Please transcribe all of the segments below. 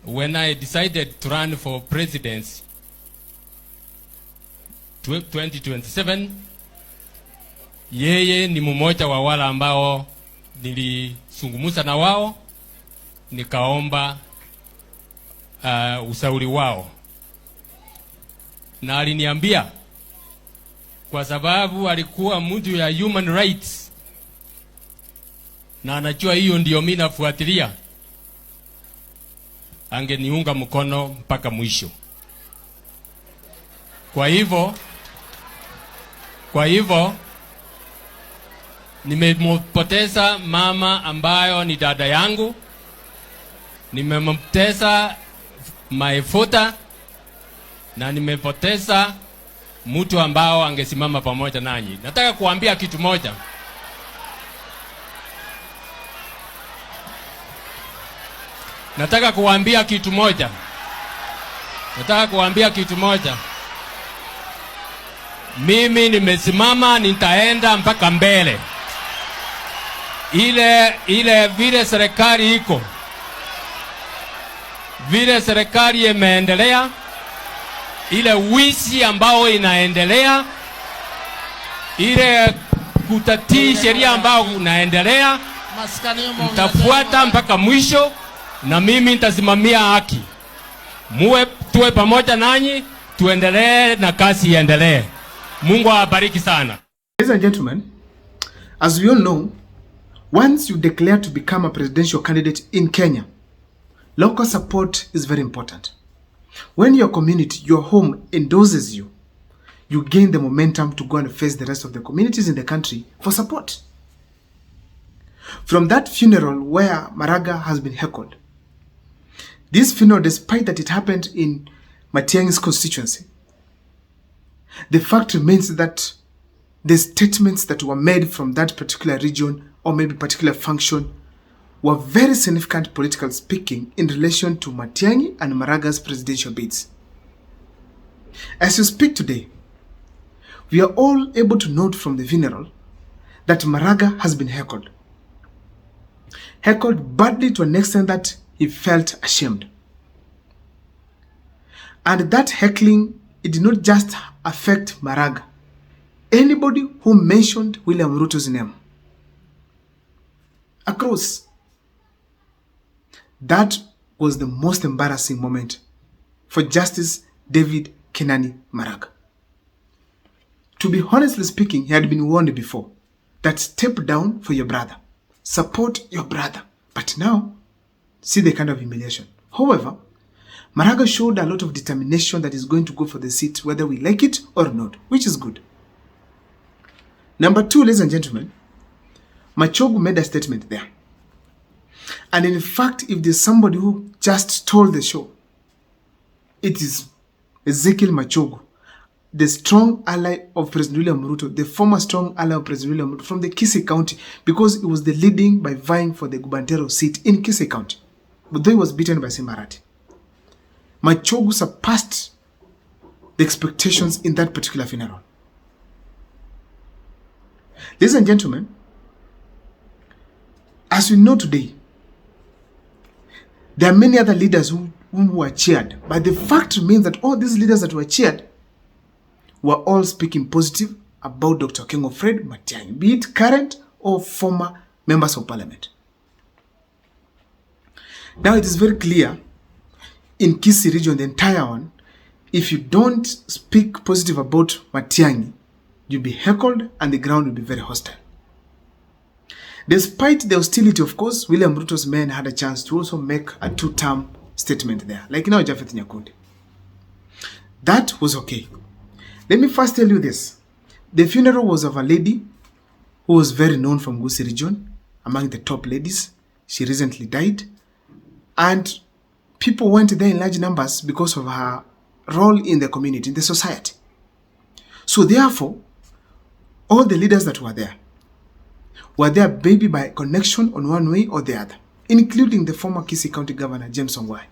when I decided to run for presidency 2027, yeye ni mmoja wa wale ambao nilisungumuza na wao, nikaomba ushauri wao, na aliniambia kwa sababu alikuwa mtu ya human rights na anajua hiyo ndio mimi nafuatilia, angeniunga mkono mpaka mwisho. Kwa hivyo nimempoteza mama ambayo ni dada yangu, nimempoteza maefota, na nimepoteza mtu ambao angesimama pamoja nanyi. Nataka kuambia kitu moja. Nataka kuambia kitu moja. Mimi nimesimama, nitaenda mpaka mbele. Ile vile serikali iko, vile serikali imeendelea, ile wizi ambao inaendelea, ile kutatii sheria ambao unaendelea, nitafuata mpaka mwisho, na mimi nitasimamia haki. Tuwe pamoja nanyi, tuendelee na kazi iendelee. Mungu awabariki sana. Ladies and gentlemen, as we all know, once you declare to become a presidential candidate in Kenya, local support is very important. When your community, your home endorses you, you gain the momentum to go and face the rest of the communities in the country for support. From that funeral where Maraga has been heckled, this funeral, despite that it happened in Matiang'i's constituency, the fact remains that the statements that were made from that particular region or maybe particular function were very significant, political speaking, in relation to Matiang'i and Maraga's presidential bids. As you speak today, we are all able to note from the funeral that Maraga has been heckled. Heckled badly to an extent that he felt ashamed. And that heckling, it did not just affect Maraga. Anybody who mentioned William Ruto's name across, that was the most embarrassing moment for Justice David Kenani Maraga. To be honestly speaking, he had been warned before that step down for your brother, support your brother. But now, see the kind of humiliation. However, Maraga showed a lot of determination that he's going to go for the seat, whether we like it or not, which is good. Number two, ladies and gentlemen, Machogu made a statement there. And in fact, if there's somebody who just stole the show, it is Ezekiel Machogu, the strong ally of President William Ruto, the former strong ally of President William Ruto from the Kisii County, because he was the leading by vying for the gubernatorial seat in Kisii County. But though he was beaten by Simbarati, Machogu surpassed the expectations in that particular funeral. Ladies and gentlemen, as we know today, there are many other leaders who were cheered. But the fact remains that all these leaders that were cheered were all speaking positive about Dr. Okengo Fred Matiang'i, be it current or former members of parliament. Now it is very clear in Kisii region, the entire one, if you don't speak positive about Matiang'i, you'll be heckled and the ground will be very hostile. Despite the hostility, of course, William Ruto's men had a chance to also make a two-term statement there, like now Japhet Nyakundi. That was okay. Let me first tell you this. The funeral was of a lady who was very known from Gusii region, among the top ladies. She recently died. And people went there in large numbers because of her role in the community, in the society. So therefore, all the leaders that were there maybe by connection on one way or the other, including the former Kisii County Governor, James Ongwae.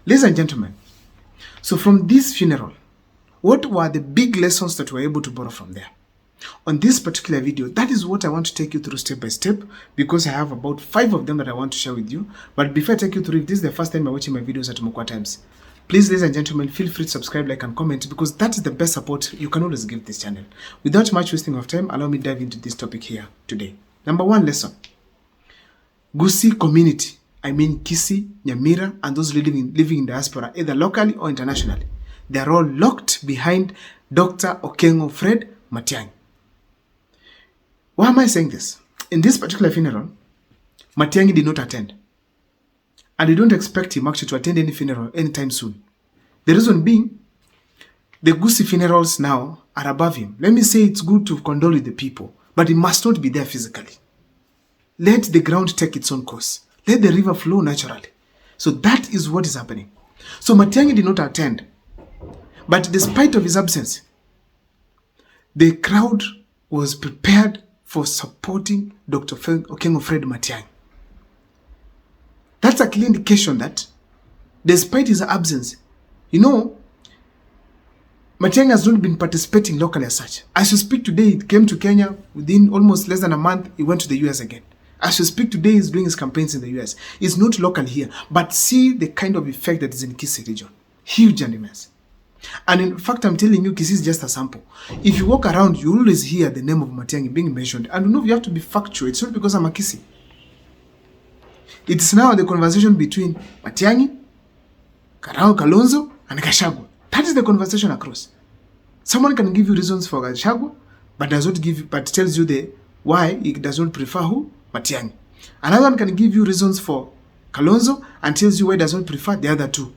Ladies and gentlemen, so from this funeral, what were the big lessons that we were able to borrow from there? On this particular video, that is what I want to take you through step by step, because I have about 5 of them that I want to share with you. But before I take you through, if this is the first time you're watching my videos at Mukwa Times, please, ladies and gentlemen, feel free to subscribe, like, and comment, because that is the best support you can always give this channel. Without much wasting of time, allow me to dive into this topic here today. Number 1 lesson. Gusii community, I mean Kisii, Nyamira, and those living in diaspora, either locally or internationally, they are all locked behind Dr. Okengo Fred Matiang'i. Why am I saying this? In this particular funeral, Matiang'i did not attend. And we don't expect him actually to attend any funeral anytime soon. The reason being, the Gusii funerals now are above him. Let me say it's good to condole with the people, but he must not be there physically. Let the ground take its own course. Let the river flow naturally. So that is what is happening. So Matiang'i did not attend. But despite of his absence, the crowd was prepared for supporting Dr. Okengo Fred Matiang'i. That's a clear indication that despite his absence, Matiang'i has not been participating locally as such. As you speak today, he came to Kenya. Within almost less than a month, he went to the US again. As you speak today, he's doing his campaigns in the US. It's not local here, but see the kind of effect that is in Kisii region. Huge and immense. And in fact, I'm telling you, Kisii is just a sample. If you walk around, you always hear the name of Matiang'i being mentioned. And you have to be factual. It's not because I'm a Kisii. It's now the conversation between Matiang'i, Kalonzo, and Gachagua. That is the conversation across. Someone can give you reasons for Gachagua, but tells you the why he does not prefer who? Matiang'i. Another one can give you reasons for Kalonzo and tells you why he does not prefer the other two.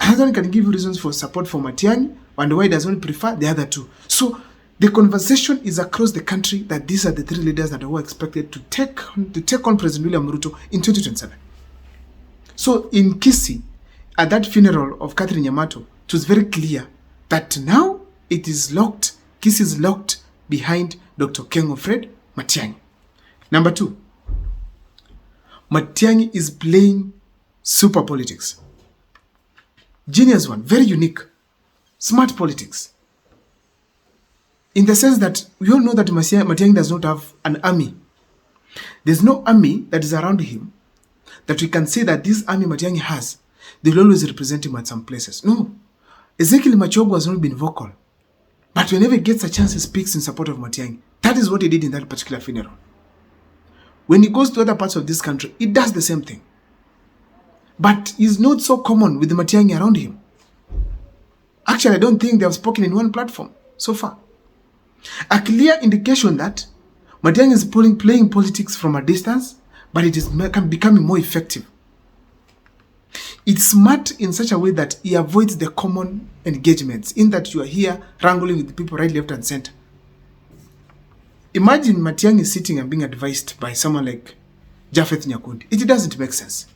Another one can give you reasons for support for Matiang'i and why he does not prefer the other two. So the conversation is across the country that these are the 3 leaders that were expected to take on President William Ruto in 2027. So in Kisii, at that funeral of Catherine Nyamato, it was very clear that now it is locked. Kisii is locked behind Dr. Okengo Fred Matiang'i. Number 2, Matiang'i is playing super politics. Genius one, very unique, smart politics. In the sense that we all know that Matiang'i does not have an army. There's no army that is around him that we can say that this army Matiang'i has, they will always represent him at some places. No. Ezekiel Machogu has not been vocal. But whenever he gets a chance, he speaks in support of Matiang'i. That is what he did in that particular funeral. When he goes to other parts of this country, he does the same thing. But it's not so common with the Matiang'i around him. Actually, I don't think they have spoken in one platform so far. A clear indication that Matiang'i is playing politics from a distance, but it is becoming more effective. It's smart in such a way that he avoids the common engagements, in that you are here wrangling with the people right, left, and center. Imagine Matiang'i sitting and being advised by someone like Japhet Nyakundi. It doesn't make sense.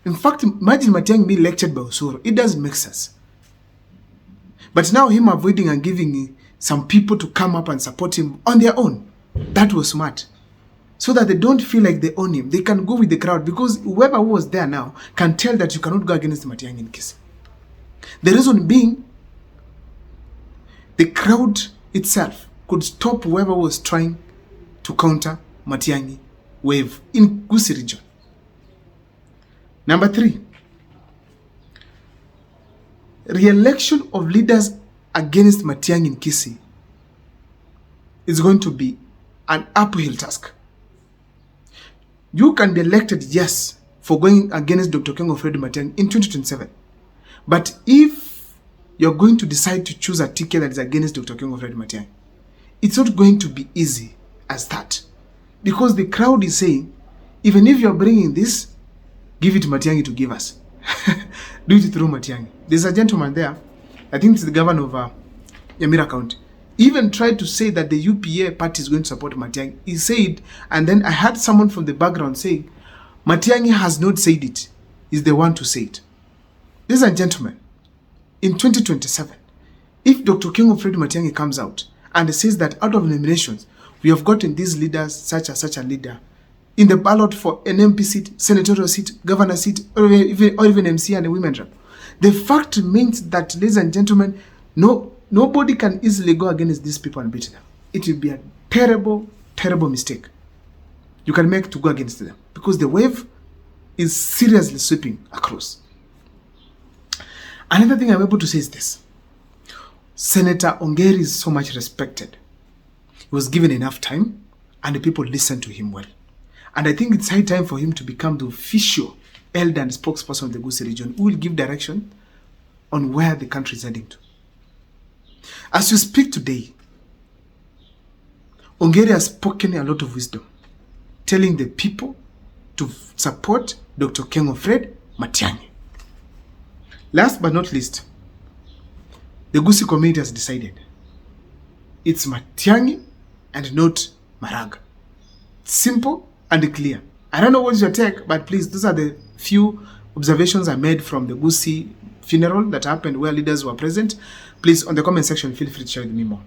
In fact, imagine Matiang'i being lectured by Osoro. It doesn't make sense. But now him avoiding and giving some people to come up and support him on their own. That was smart. So that they don't feel like they own him. They can go with the crowd, because whoever was there now can tell that you cannot go against Matiang'i in Kisii. The reason being, the crowd itself could stop whoever was trying to counter Matiang'i wave in Gusii region. Number 3, re-election of leaders against Matiang'i in Kisii is going to be an uphill task. You can be elected, yes, for going against Dr. Okengo Fred Matiang'i in 2027. But if you're going to decide to choose a ticket that is against Dr. Okengo Fred Matiang'i, it's not going to be easy as that. Because the crowd is saying, even if you're bringing this, give it to Matiang'i to give us. Do it through Matiang'i. There's a gentleman there, I think it's the governor of Nyamira County, even tried to say that the UPA party is going to support Matiang'i. He said, and then I had someone from the background saying, Matiang'i has not said it. He's the one to say it. Ladies and gentlemen, in 2027, if Dr. Okengo Fred Matiang'i comes out and says that out of nominations, we have gotten these leaders, such a leader, in the ballot for an MP seat, senatorial seat, governor seat, or even MC and a women rep, the fact means that, ladies and gentlemen, nobody can easily go against these people and beat them. it will be a terrible, terrible mistake you can make to go against them, because the wave is seriously sweeping across. Another thing I'm able to say is this. Senator Ongeri is so much respected. He was given enough time and the people listened to him well. And I think it's high time for him to become the official elder and spokesperson of the Gusii region, who will give direction on where the country is heading to. As we speak today, Ongeri has spoken a lot of wisdom, telling the people to support Dr. Kengo Fred Matiang'i. Last but not least, the Gusii community has decided it's Matiang'i and not Maraga. Simple and clear. I don't know what's your take, but please, those are the few observations I made from the Gusii funeral that happened where leaders were present. Please, on the comment section, feel free to share with me more.